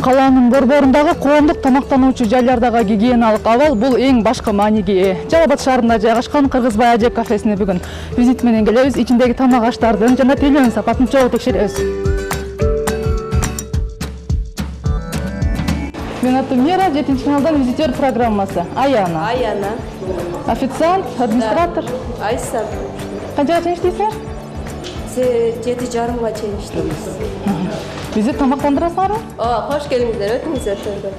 Калаанын борборундагы коомдук тамактануучу жайлардагы гигиеналык абал бул эң башкы мааниге ээ. Жалал Абад шаарында жайгашкан Кыргызбай ажек кафесине бүгүн визит менен келебиз. Ичиндеги тамак аштардын жана тейлөөнүн сапатын чогуу текшеребиз. Мен атым Мира, 7-чи каналдан визитер программасы. Аяна. Аяна. Официант, администратор. Айса. Канчага чейин иштейсиңер? 7:30-га чейин иштейбиз. Бизди тамактандырасыңарбы? Кош келиңиздер, өтүңүздөр ошондо.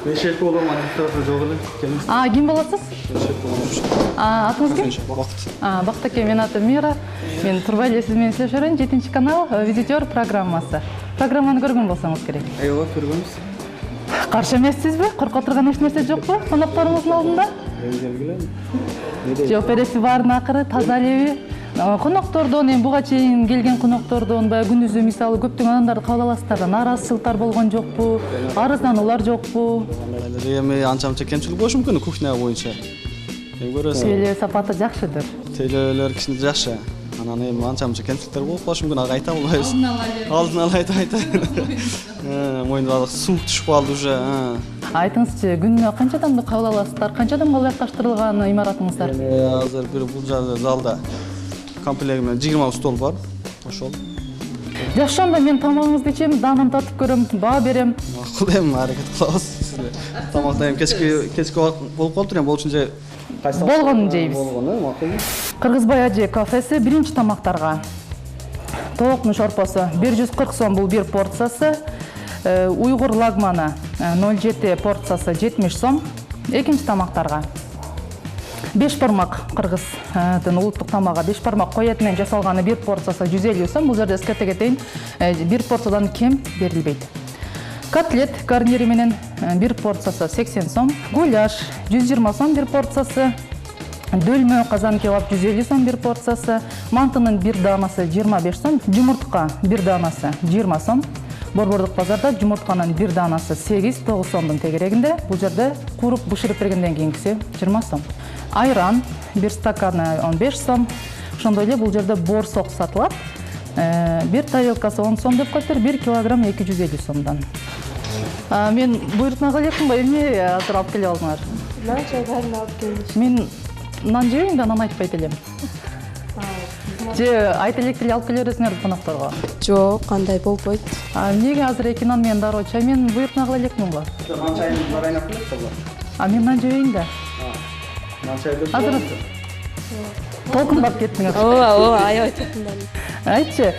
Мен шеф болом, администратор жок эле. Келиңиз. Ким болосуз? Шеф болом. Атыңыз ким? Бакыт. Бакыт аке, мен атым Мира. Мен турбай эле сиз менен сүйлөшө берейин. 7-чи канал визитер программасы. Программаны көргөн болсоңуз керек. Ооба, көргөнбүз. Каршы эмессизби? Коркуп турган эч нерсе жокпу? Конокторуңуздун алдында? Жооп бересиз баарын акыры, таза элеби? Коноктордон, буга чейин келген коноктордон баягы күнүзү мисалы көптөгөн адамдарды кабыл аласыздар да, нааразычылыктар болгон жокпу? Арыздануулар жокпу? Эми анча-мынча кемчилик болушу мүмкүн кухня боюнча. Көрөсүң. Тейлөө сапаты жакшыдыр. Тейлөөлөр кичине жакшы. Анан эми анча-мынча кемчиликтер болуп калышы мүмкүн, ага айта албайбыз. Алдын ала айта. Мойнума суук түшүп калды уже. Айтыңызчы, күнүнө канча адамды кабыл аласыздар? Канча адамга ылайыкташтырылган имаратыңыздар? Азыр бир бул залда комплект менен 20 стол бар. Ошол. Жакшы, анда мен тамагыңызды ичем, даанын татып көрөм, баа берем. Макул эми аракет кылабыз. Тамакта эми кечки убакыт болуп калыптыр, эми болчун же болгонун жейбиз. Болгону макул. Кыргызбай ажек кафеси биринчи тамактарга тооктун шорпосу 140 сом бул бир порциясы, уйгур лагманы 07 порциясы 70 сом. Экинчи тамактарга 5 бармак кыргыздын улуттук тамагы 5 бармак кой этинен жасалганы бир порциясы 150 сом. Бул жерде эскерте кетейин, бир порциядан кем берилбейт. Котлет гарнири менен бир порциясы 80 сом. Гуляш 120 сом бир порциясы. Дөлмө казан кебап 150 сом бир порциясы. Мантынын бир даамасы 25 сом. Жумуртка бир даамасы 20 сом. Борбордук базарда жумуртканын бир даанасы 8-9 сомдун тегерегинде. Бул жерде кууруп бышырып бергенден кийинкиси 20 сом. Айран бир стаканы 15 сом. Ошондой эле бул жерде борсок сатылат. Бир тарелкасы 10 сом деп коюптур, 1 килограмм 250 сомдон. Мен буйрутмага элекминбы, эмне азыр алып келип алдыңар? Нан чайдарын алып келдиш. Мен нан жебейм да, нан айтпайт элем. Же айта элек деле алып келе бересиңерби конокторго? Жок, кандай болбойт. Эмнеге азыр 2 нан менен дароо чай? Мен буйрутма кыла элекминбы? Нан чайын айнап келет. Мен нан жебейм да. Нан чайды. Азыр толкундап кеттиңер. Ооба, аябай толкундадым. Айтчы,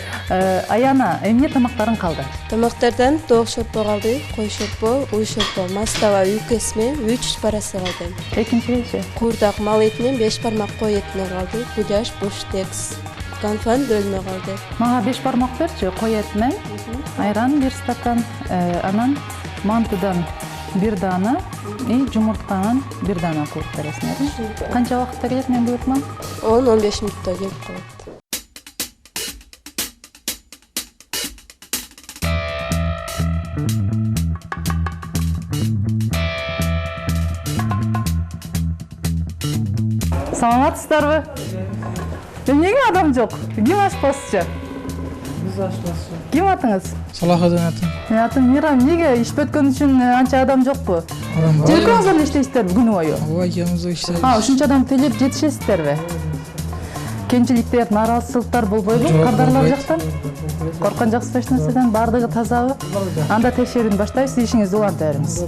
Аяна, эмне тамактарың калды? Тамактардан тоок шорпо калды, кой шорпо, уй шорпо, мастава үй кесме 3 парасы калды. Экинчиси? Куурдак мал этинен 5 бармак кой этине калды, гуляш, буштекс, конфан дөлмө калды. Мага 5 бармак берчи, кой этинен, айран 1 стакан, анан мантыдан 1 даана, жумуртканын 1 даана кууруп бересиңер. Канча убакытта келет мен буйрутмам? 10-15 мүнөттө келип калат. Саламатсыздарбы? Эмнеге адам жок? Ким ашпазчы? Биз ашпазчы. Ким атыңыз? Салахадын атым. Мен атым Мира. Эмнеге иш бүткөн үчүн анча адам жокпу? Адам бар. Экөөңүз эле иштейсиздерби күнү бою? Ооба, экөөбүз иштейбиз. Ушунча адам тейлеп жетишесиздерби? Кемчиликтер, нааразычылыктар болбойбу? Кардарлар жактан? Корккон жоксузбу эч нерседен? Баардыгы тазабы? Анда текшерүүнү баштайбыз, ишиңизди уланта бериңиз.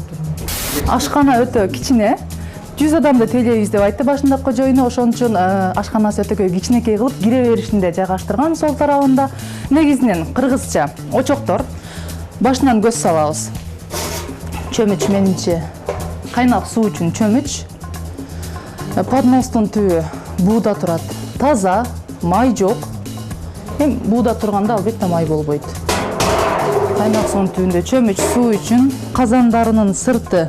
Ашкана өтө кичине. 100 адамды тейлейбиз деп айтты башында кожоюну, ошон үчүн ашканасы өтө кичинекей кылып кире беришинде жайгаштырган сол тарабында. Негизинен кыргызча очоктор, башынан көз салабыз. Чөмүч менимче кайнак суу үчүн чөмүч. Подностун түбү бууда турат. Таза, май жок. Бууда турганда албетте май болбойт. Кайнак суунун түбүндө чөмүч суу үчүн, казандарынын сырты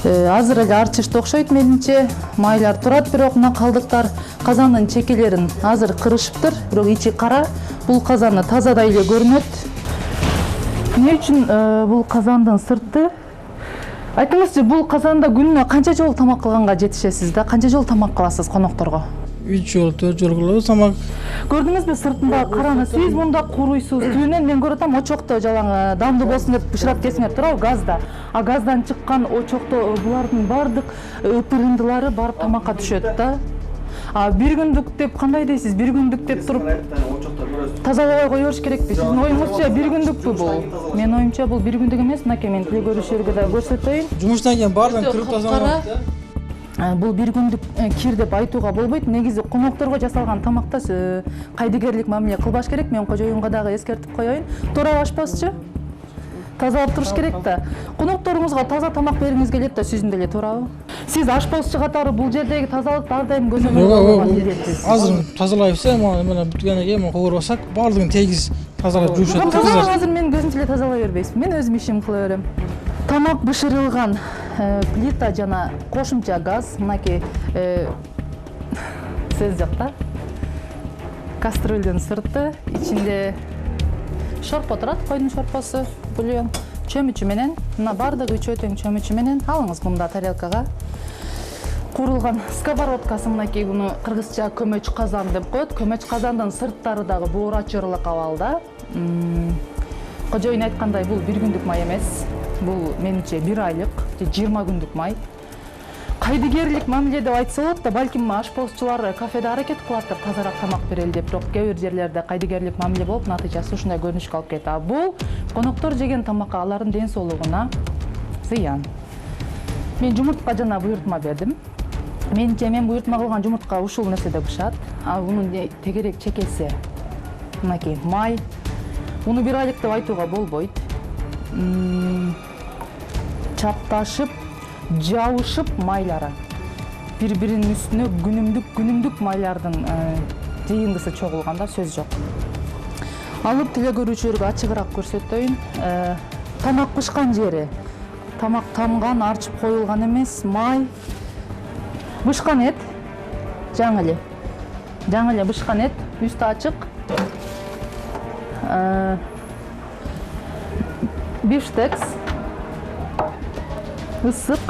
азыр эле арчышты окшойт менимче, майлар турат, бирок мына калдыктар казандын чекелерин азыр кырышыптыр, бирок ичи кара. Бул казанны тазадай эле көрүнөт. Эмне үчүн бул казандын сырты? Айтыңызчы, бул казанда күнүнө канча жолу тамак кылганга жетишесиз да? Канча жолу тамак кыласыз конокторго? 3 жол 4 жол кылабыз тамак. Көрдүңүзбү сыртында караны, сиз мында куруйсуз. Түбүнөн мен көрөт атам очокто жалаң дамдуу болсун деп бышырап кесиңер туурабы, газда. А газдан чыккан очокто булардын бардык ытырындылары барып тамакка түшөт да. А бир күндүк деп кандай дейсиз? Бир күндүк деп туруп тазалабай кое бериш керекпи? Сиздин оюңузча бир күндүкпү бул? Менин оюмча бул бир күндүк эмес. Мынакей мен тиле көрүүчүлөргө да көрсөтөйүн. Жумуштан кийин бардыгын кырып тазалап Бул бир күндүк кир деп айтууга болбойт. Негизи конокторго жасалган тамакта кайдыгерлик мамиле кылбаш керек. Мен кожоюнга дагы эскертип коеюн. Туура ашпазчы тазалап туруш керек да. Конокторуңузга таза тамак бергиңиз келет да, сиздин деле туурабы? Сиз ашпазчы катары бул жердеги тазалыкты ар дайым көзөмөл кылган милдетсиз. азыр тазалайбыз, мына бүткөндөн кийин кобур басак, бардыгын тегиз тазалап жуушат. Таза азыр менин көзүм тиле тазалай бербейсизби? Мен өзүм ишим кыла берем. Тамак бышырылган плита жана кошумча газ, мынакей сөз жок да. Кастрюльдүн сырты, ичинде шорпо турат, койдун шорпосу, бульон, чөмүчү менен, мына бардыгы үчөө тең чөмүчү менен алыңыз мында тарелкага. Курулган сковородкасы, мынакей буну кыргызча көмөч казан деп коет. Көмөч казандын сырттары дагы буурачырлык абалда. Кожоюн айткандай, бул бир күндүк май эмес. Бул менимче 1 айлык, 20 күндүк май. Кайдыгерлик мамиле деп айтса болот да, балким ашпозчулар кафеде аракет кылаттыр тазараак тамак берели деп, бирок кээ бир жерлерде кайдыгерлик мамиле болуп, натыйжасы ушундай көрүнүшкө алып кетет. А бул коноктор жеген тамакка, алардын ден соолугуна зыян. Мен жумуртка жана буйртма бердим. Менимче мен буйртма кылган жумуртка ушул нерседе бышат. А бунун тегерек чекеси мынакей май. Муну 1 айлык деп айтууга болбойт. Чапташып, жабышып майлары. Бири-биринин үстүнө күнүмдүк майлардын жыйындысы чогулганда сөз жок. Алып тиле көрүүчүлөргө ачыгыраак көрсөтөйүн. Тамак бышкан жери. Тамак тамган, арчып коюлган эмес, май. Бышкан эт. Жаңы эле бышкан эт, үстү ачык. Бифштекс. Ысык.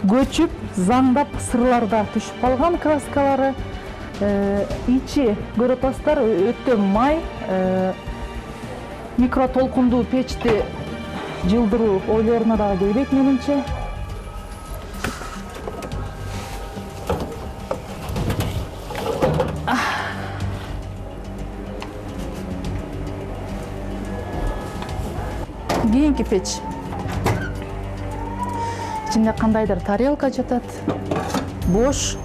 Көчүп, заңдап сырларда түшүп калган краскалары. Ичи көрөт атасыздар, өтө май. Микротолкундуу печти жылдыруу ойлоруна дагы келбейт менимче. Кийинки печ. Ичинде кандайдыр тарелка жатат. Бош.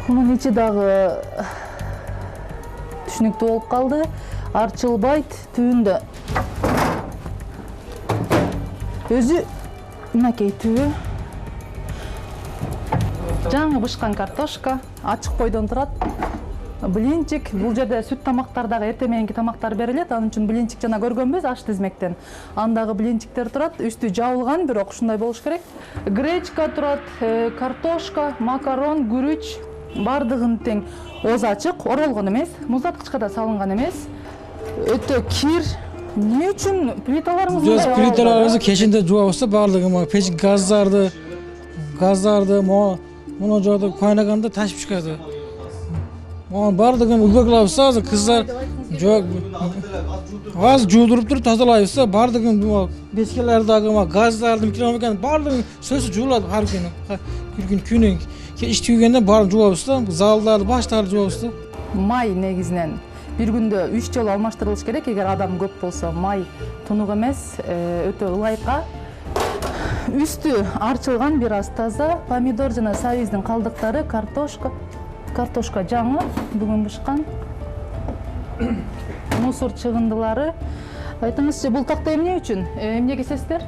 Мунун ичи дагы түшүнүктүү болуп калды. Арчылбайт, түбүндө өзү мынакей түбү. Жаңы бышкан картошка, ачык бойдон турат. Блинчик, бул жерде сүт тамактар дагы эртең мененки тамактар берилет. Анын үчүн блинчик жана көргөнбүз аш тизмектен. Андагы блинчиктер турат, үстү жабылган, бирок ушундай болуш керек. Гречка турат, картошка, макарон, күрүч, бардыгын тең оозу ачык, оролгон эмес, муздаткычка да салынган эмес. Өтө кир. Эмне үчүн плиталарыңыз мындай? Плиталарыбызды кечинде жуабыз да, бардыгы печ газдарды, муну жоготуп кайнаганда ташып чыгат. Бардыгын үлгө кылабыз да, кыздар жок. Аз жуулдуруп туруп тазалайбыз да, бардыгын печкелердеги газдарды, микрофон бардыгын сөзсүз жуулат ар күнү. Иш түйгөндөн баарын жуабыз да, залдарды, баштарды жуабыз да. Май негизинен бир күндө 3 жолу алмаштырылыш керек. Эгер адам көп болсо, май тунук эмес, өтө ылайка. Үстү арчылган, бир аз таза, помидор жана сабиздин калдыктары, картошка жаңы, бүгүн бышкан. Мусор чыгындылары. Айтыңызчы, бул такта эмне үчүн? Эмне кесесиздер?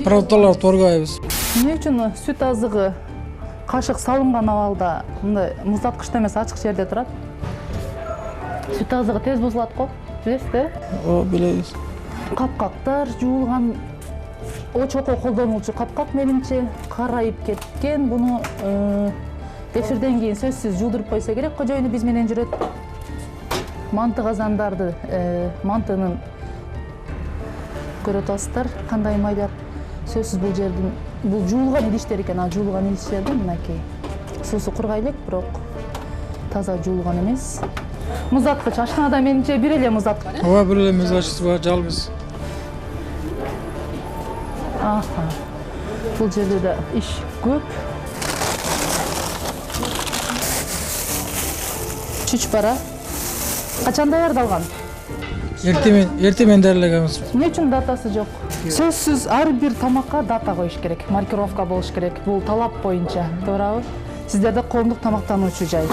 Продукталарды торгайбыз. Эмне үчүн сүт азыгы кашык салынган абалда, мындай муздаткычта эмес, ачык жерде турат? Сүт азыгы тез бузулат го, билесизби? Билебиз. Капкактар жуулган, очокко колдонулчу капкак менимче карайып кеткен. Буну эфирден кийин сөзсүз жуулдуруп койсо керек. Кожоюну биз менен жүрөт. Манты казандарды, мантынын көрөт атасыздар, кандай майлар. Сөзсүз бул жердин бул жуулган идиштер экен, а жуулган идиштерди мынакей. Суусу кургай элек, бирок таза жуулган эмес. Музаткыч ашканада менимче бир эле музаткыч. Ооба, бир эле музаткычы бар, жалгыз. Аха. Бул жерде да иш көп. Чүчпара. Качан даярдалган? Эртемен даярлаганбыз. Эмне үчүн датасы жок? Сөзсүз ар бир тамакка дата коюш керек, маркировка болуш керек. Бул талап боюнча, туурабы? Сиздерде коомдук тамактануучу жай.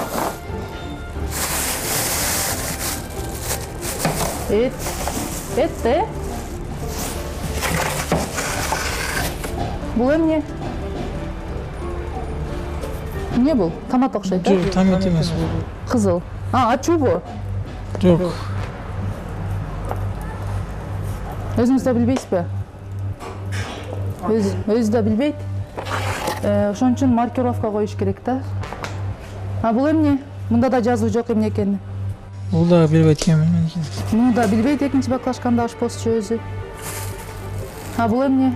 Эт. Бул эмне? Эмне бул? Томат окшойт, да? Жок, томат эмес бул. Кызыл. Ачуубу? Жок. Өзүңүз да билбейсизби? Өзү да билбейт. Ошон үчүн маркировка коюш керек да. Бул эмне? Мында да жазуу жок эмне экени. Бул да билбейт экенмин. Муну да билбейт экинчи баклашканда ашпозчу өзү. Бул эмне?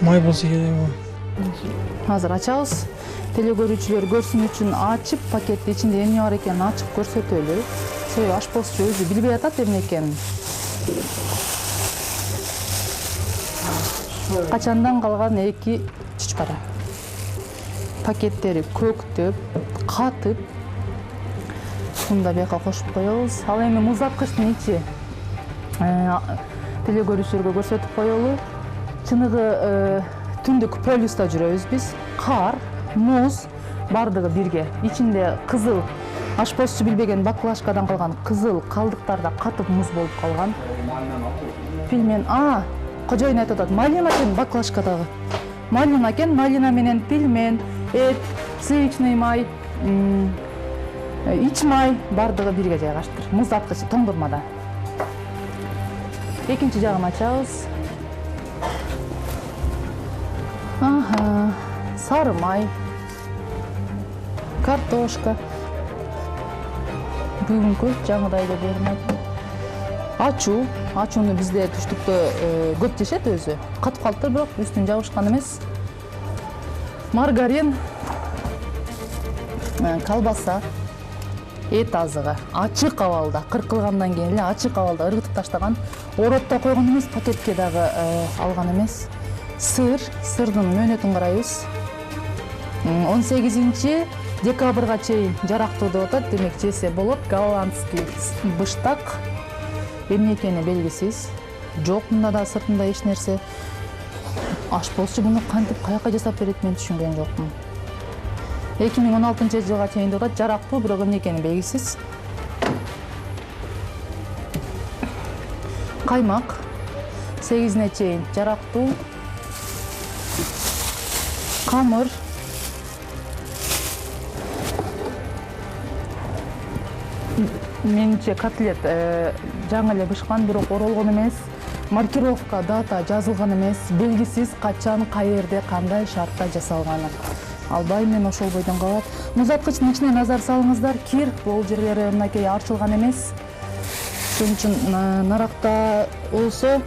Май болсо керек бул. Азыр ачабыз. Телекөрүүчүлөр көрсүн үчүн ачып, пакеттин ичинде эмне бар экенин ачып көрсөтөлү. Себеби ашпозчу өзү билбей атат эмне экенин. Качандан калган 2 чүчпара. Пакеттери көктөп, катып. Мында бияка кошуп коебуз. Ал эми музаткычтын ичи телекөрүүчүлөргө көрсөтүп коелу. Чыныгы түндүк полюста жүрөбүз биз. Кар, муз бардыгы бирге. Ичинде кызыл ашпозчу билбеген баклажкадан калган кызыл калдыктар да катып муз болуп калган. Пилмен, кожоюн айтып атат, малина экен баклажкадагы. Малина экен, малина менен пилмен, эт, сливочный май, ич май бардыгы бирге жайгаштыр. Музаткыч тоңдурмада. Экинчи жагын ачабыз. Сары май, картошка. Бүгүнкү жаңыдай эле бермейт. Ачууну бизде түштүктө көп жешет өзү. Катып калыптыр, бирок үстүн жабышкан эмес. Маргарин, колбаса, эт азыгы, ачык абалда, кыркылгандан кийин эле ачык абалда ыргытып таштаган. Оротто койгон эмес, пакетке дагы алган эмес. Сырдын мөөнөтүн карайбыз. 18 декабрга чейин жарактуу деп атат, демек жесе болот. Голландский быштак. Эмне экени белгисиз. Жок мында да сыртында эч нерсе. Ашпозчу буну кантип каяка жасап берет, мен түшүнгөн жокмун. 2016-жылга чейин деп атат, жарактуу, бирок эмне экени белгисиз. Каймак 8-не чейин жарактуу. Камыр. Менимче котлет жаңы эле бышкан, бирок оролгон эмес. Маркировка, дата жазылган эмес. Белгисиз качан, каерде, кандай шартта жасалганы. Албайм мен ошол бойдон калат. Музаткычтын ичине назар салыңыздар. Кир бул жерлери мынакей арчылган эмес. Ошон үчүн наракта болсо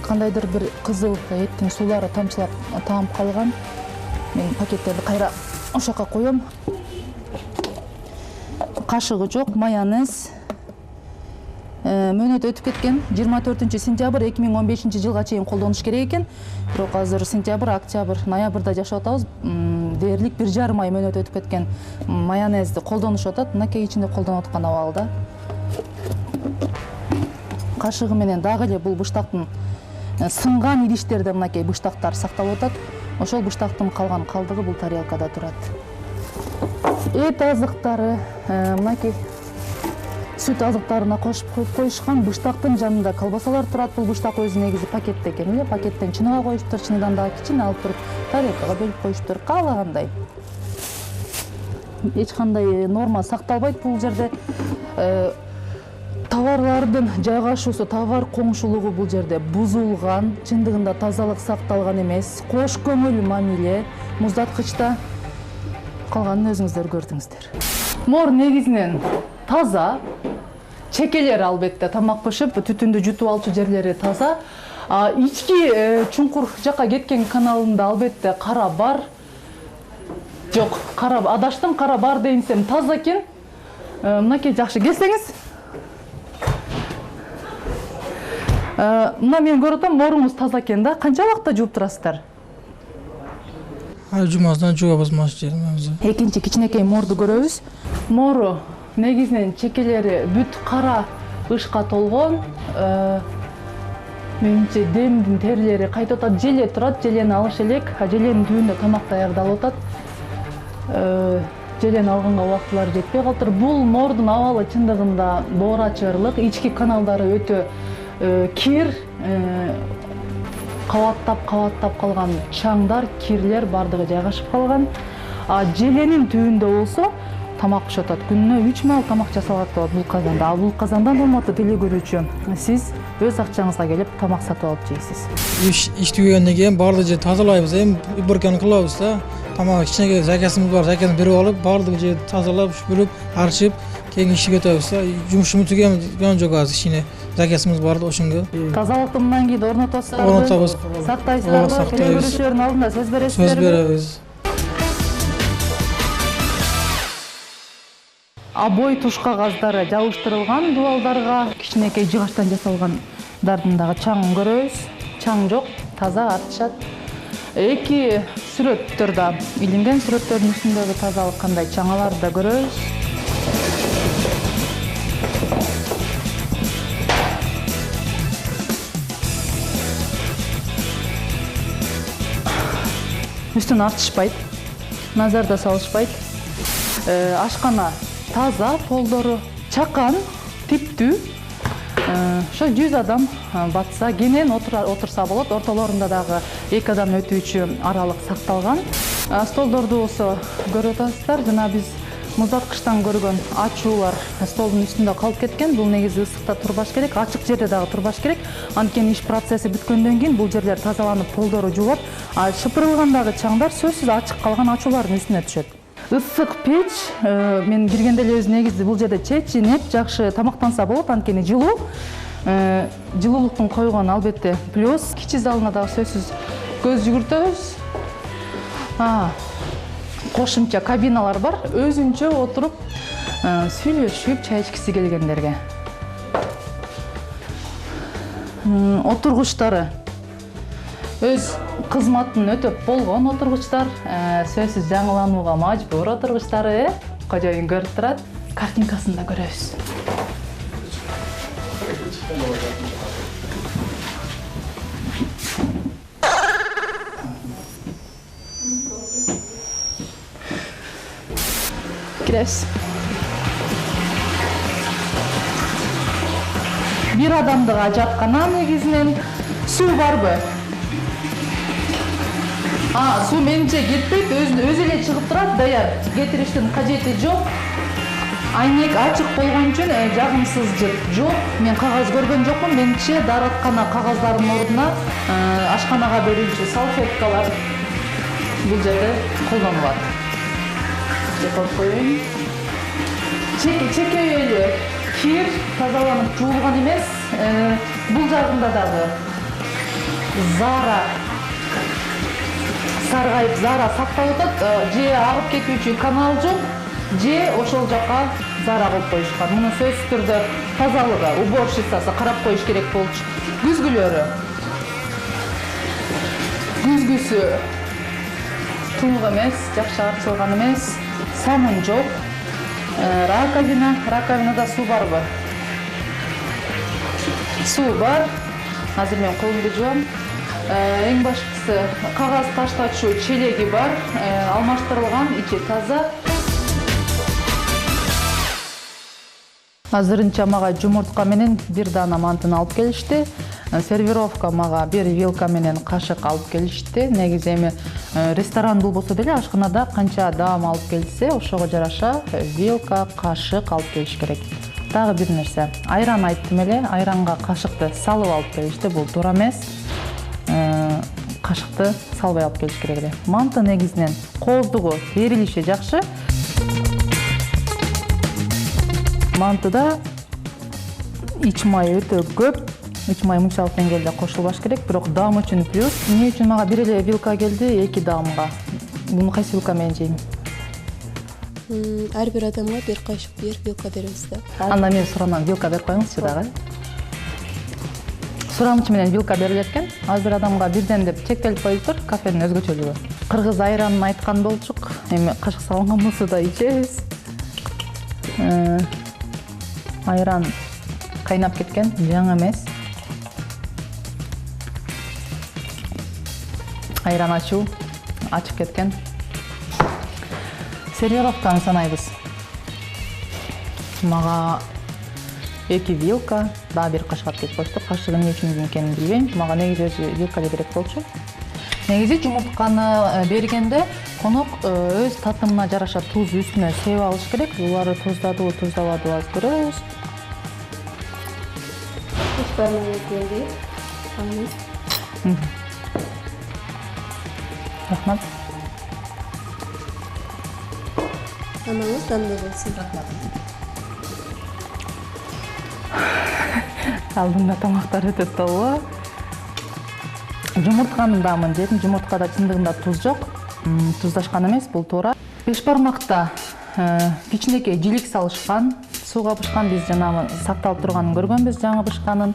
кандайдыр бир кызыл эттин суулары тамчылап таап калган. Мен пакеттерди кайра ошока коем. Кашыгы жок, майонез. Мөөнөтү өтүп кеткен. 24-сентябрь 2015-жылга чейин колдонуш керек экен. Бирок азыр сентябрь, октябрь, ноябрда жашап атабыз. Дээрлик 1,5 ай мөөнөтү өтүп кеткен майонезди колдонушуп атат. Мынакей ичинде колдонуп аткан абалда. Кашыгы менен дагы эле бул быштактын сынган идиштерде мынакей быштактар сакталып атат. Ошол быштактын калган калдыгы бул тарелкада турат. Эт азыктары мынакей сүт азыктарына кошуп коюшкан. Быштактын жанында колбасалар турат. Бул быштак өзү негизи пакетте экен эле. Пакеттен чыныга коюштур, чыныдан дагы кичине алып туруп тарелкага бөлүп коюштур. Каалагандай. Эч кандай норма сакталбайт бул жерде. Товарлардын жайгашуусу, товар коңшулугу бул жерде бузулган, чындыгында тазалык сакталган эмес. Кош көңүл мамиле муздаткычта. Калганын өзүңүздөр көрдүңүздөр. Мор негизинен таза, чекелер албетте тамак бышып, түтүндү жутуп алчу жерлери таза. Ички чуңкур жакка кеткен каналында албетте кара бар. Жок, кара адаштым, кара бар дейинсем таза экен. Мынакей жакшы келсеңиз. Мына мен көрүп атам, моруңуз таза экен да. Канча убакытта жууп турасыздар? Жумаздан жуабыз маш жерimiz. Экинчи кичинекей морду көрөбүз. Мору негизинен чекелери бүт кара ышка толгон. Менимче демдин терилери кайтып атат, желе турат, желени алыш элек, желенин түбүндө тамак даярдалып атат. Желени алганга убактылары жетпей калыптыр. Бул мордун абалы чындыгында доорачылык, ички каналдары өтө кир, кабаттап калган чаңдар, кирлер бардыгы жайгашып калган. Желенин түбүндө болсо тамак пишип атат. Күнүнө 3 маал тамак жасалат бул казанда. Ал бул казандан урматтуу теле көрүүчү, сиз өз акчаңызга келип тамак сатып алып жейсиз. Иш түгөгөндөн кийин баардыгы жерди тазалайбыз, эми уборканы кылабыз да. Тамак кичинекей закасыбыз бар, закасын берип алып, баардыгы жерди тазалап, сүпүрүп, арчып, кийин ишке өтөбүз да. Жумушумуз түгөгөн жок азыр кичине закасыбыз бар да, ошонго. Тазалыкты мындан кийин орнотосуздарбы? Орнотобуз. Сактайсыздарбы? Теле көрүүчүлөрдүн алдында сөз бересиздерби? Сөз беребиз. Бой туш кагаздары жабыштырылган дубалдарга кичинекей жыгачтан жасалгандардын дагы чаңын көрөбүз. Чаң жок, таза артышат. Эки сүрөттөр да илинген, сүрөттөрдүн үстүндөгү тазалык кандай чаңаларды да көрөбүз. Үстүн артышпайт, назарда салышпайт. Ашкана таза, полдору чакан, типтүү. Ошо 100 адам батса, кенен отурса болот. Ортолорунда дагы 2 адам өтүүчү аралык сакталган. Столдорду болсо көрүп атасыздар, жана биз муздаткычтан көргөн ачуулар столдун үстүндө калып кеткен. Бул негизи ысыкта турбаш керек, ачык жерде дагы турбаш керек. Анткени иш процесси бүткөндөн кийин бул жерлер тазаланып, полдору жуулап, шыпырылгандагы чаңдар сөзсүз ачык калган ачуулардын үстүнө түшөт. Ысык печ, мен киргенде эле негизи бул жерде чечинип, жакшы тамактанса болот, анткени жылуу. Жылуулуктун койгон албетте плюс. Кичи залына дагы сөзсүз көз жүгүртөбүз. Кошумча кабиналар бар, өзүнчө отуруп сүйлөшүп чай ичкиси келгендерге. Отургучтары өз кызматын өтөп болгон отургучтар, сөзсүз жаңыланууга мажбур отургучтары, кожоюн көрүп турат. Картинкасын да көрөбүз. Киребиз. Бир адамдыга жаткана негизинен суу барбы? Суу менимче кетпейт, өзү эле чыгып турат, даяр. Кетириштин кажети жок. Айнек ачык болгон үчүн жагымсыз жок. Мен кагаз көргөн жокмун. Менимче даараткана кагаздардын ордуна ашканага берүүчү салфеткалар бул жерде колдонулат. Деп коеюн. Чекейлүү кир тазаланып жуулган эмес. Бул жагында дагы Зара саргайып, Зара сакталып атат. Же агып кетүүчү канал жок, же ошол жака Зара коюп коюшкан. Муну сөзсүз түрдө тазалыгы, уборщицасы карап коюш керек болчу. Күзгүлөрү. Күзгүсү туңук эмес, жакшы артылган эмес. Самын жок. Раковинада суу барбы? Суу бар. Азыр мен колумду жуам. Эң башкысы кагаз таштачу челеги бар, алмаштырылган, ичи таза. Азырынча мага жумуртка менен бир даана мантын алып келишти. Сервировка мага бир вилка менен кашык алып келишти. Негизи эми ресторан болбосо деле ашканада канча даам алып келсе, ошого жараша вилка, кашык алып келиш керек. Дагы бир нерсе, айран айттым эле, айранга кашыкты салып алып келишти. Бул туура эмес. Кашыкты салбай алып келиш керек эле. Манты негизинен кооздугу, берилиши жакшы. Мантыда ич май өтө көп, үч май мунчалык деңгээлде кошулбаш керек, бирок даам үчүн плюс. Эмне үчүн мага бир эле вилка келди, 2 даамга. Буну кайсы вилка менен жейм? Ар бир адамга бир кайшык бир вилка беребиз да. Анда мен сураман вилка берип коюңузчу дагы. Сурамчы менен вилка берилет экен. Ар бир адамга бирден деп чектелип коюлуптур, кафенин өзгөчөлүгү. Кыргыз айранын айткан болчук. Эми кашык салынган болсо да ичебиз. Айран кайнап кеткен, жаңы эмес. Айран ачып кеткен. Сервировканы санайбыз. Мага 2 вилка, да бир кашык кетип кошту. Кашыгы эмне үчүн экенин билбейм. Мага негизи өзү вилка керек болчу. Негизи жумуртканы бергенде конок өз татымына жараша туз үстүнө сеип алыш керек. Буларды туздадыбы, туздабадыбы аз көрөбүз. Рахмат. Тамагыңыз дамдуу болсун. Алдымда тамактар өтө толуу. Жумуртканын даамын жедим. Жумурткада чындыгында туз жок. Туздашкан эмес, бул туура. Беш бармакта кичинекей жилик салышкан, сууга бышкан, биз жанагы сакталып турганын көргөнбүз, жаңы бышканын.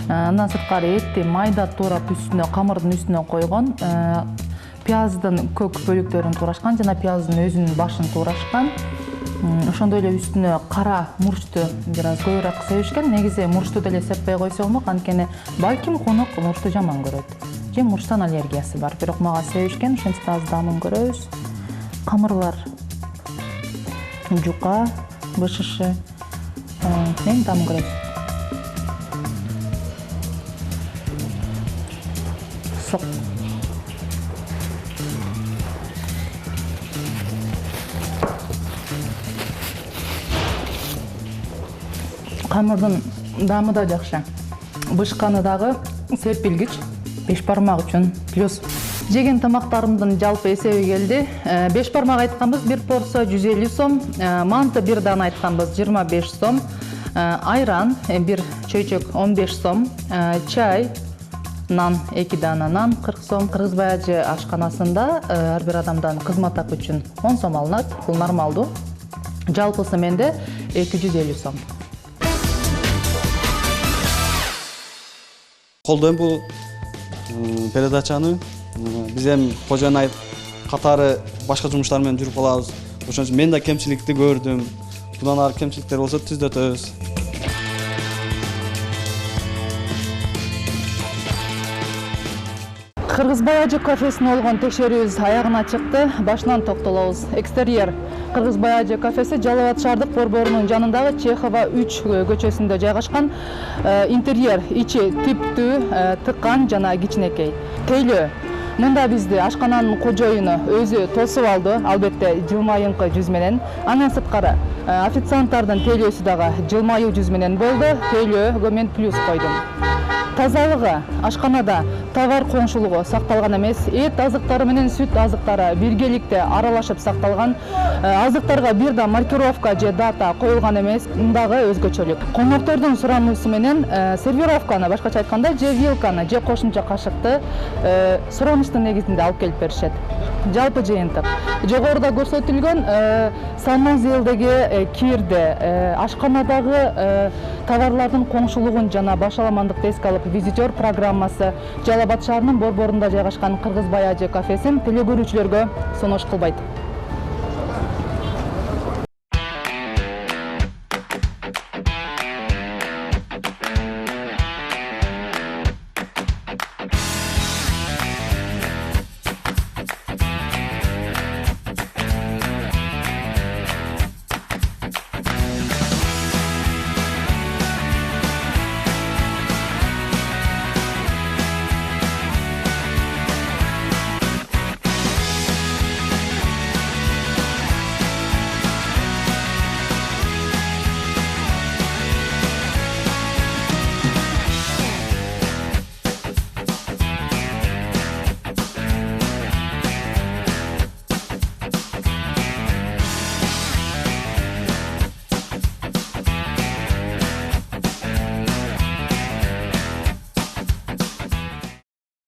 Андан сырткары этти майда туурап үстүнө, камырдын үстүнө койгон. Пияздын көк бөлүктөрүн туурашкан жана пияздын өзүнүн башын туурашкан. Ошондой эле үстүнө кара мурчту бир аз көбүрөөк себишкен. Негизи мурчту деле сеппей койсо болмок, анткени балким конок мурчту жаман көрөт. Же мурчтан аллергиясы бар. Бирок мага себишкен, ошентип аз даамын көрөбүз. Камырлар жука, бышышы. Мен даамын көрөбүз. Сок. Камырдын даамы да жакшы. Бышканы дагы серпилгич, беш бармак үчүн плюс. Жеген тамактарымдын жалпы эсеби келди. Беш бармак айтканбыз, бир порция 150 сом, манты бир даана айтканбыз 25 сом, айран бир чөйчөк 15 сом, чай, нан 2 даана нан 40 сом. Кыргызбай ажы ашканасында ар бир адамдан кызмат акы үчүн 10 сом алынат. Бул нормалдуу. Жалпысы менде 250 сом. Колдойм бул передачаны. Биз эми кожоюн катары башка жумуштар менен жүрүп калабыз. Ошон үчүн мен да кемчиликти көрдүм. Bundan ары кемчиликтер болсо түзөтөбүз. Кыргызбай ажы кафесине болгон текшерүүбүз аягына чыкты. Башынан токтолобуз. Экстерьер Кыргызбай ажы кафеси Жалал Абад шаардык борборунун жанындагы Чехова 3 көчөсүндө жайгашкан. Интерьер ичи типтүү, тыккан жана кичинекей. Тейлөө. Мында бизди ашкананын кожоюну өзү тосуп алды, албетте жылмайыңкы жүз менен. Андан сырткары официанттардын тейлөөсү дагы жылмайуу жүз менен болду. Тейлөөгө мен плюс койдум. Тазалыгы ашканада товар коңшулугу сакталган эмес. Эт азыктары менен сүт азыктары биргеликте аралашып сакталган. Азыктарга бир да маркировка же дата коюлган эмес. Мындагы өзгөчөлүк. Коноктордун сурамуусу менен сервировканы, башкача айтканда, же вилканы, же кошумча кашыкты сурамыштын негизинде алып келип беришет. Жалпы жыйынтык. Жогоруда көрсөтүлгөн санмазелдеги кирди, ашканадагы товарлардын коңшулугун жана башаламандыкты эске алып визитер программасы Жалал Абад шаарынын борборунда жайгашкан Кыргызбай ажы кафесин телекөрүүчүлөргө сунуш кылбайт.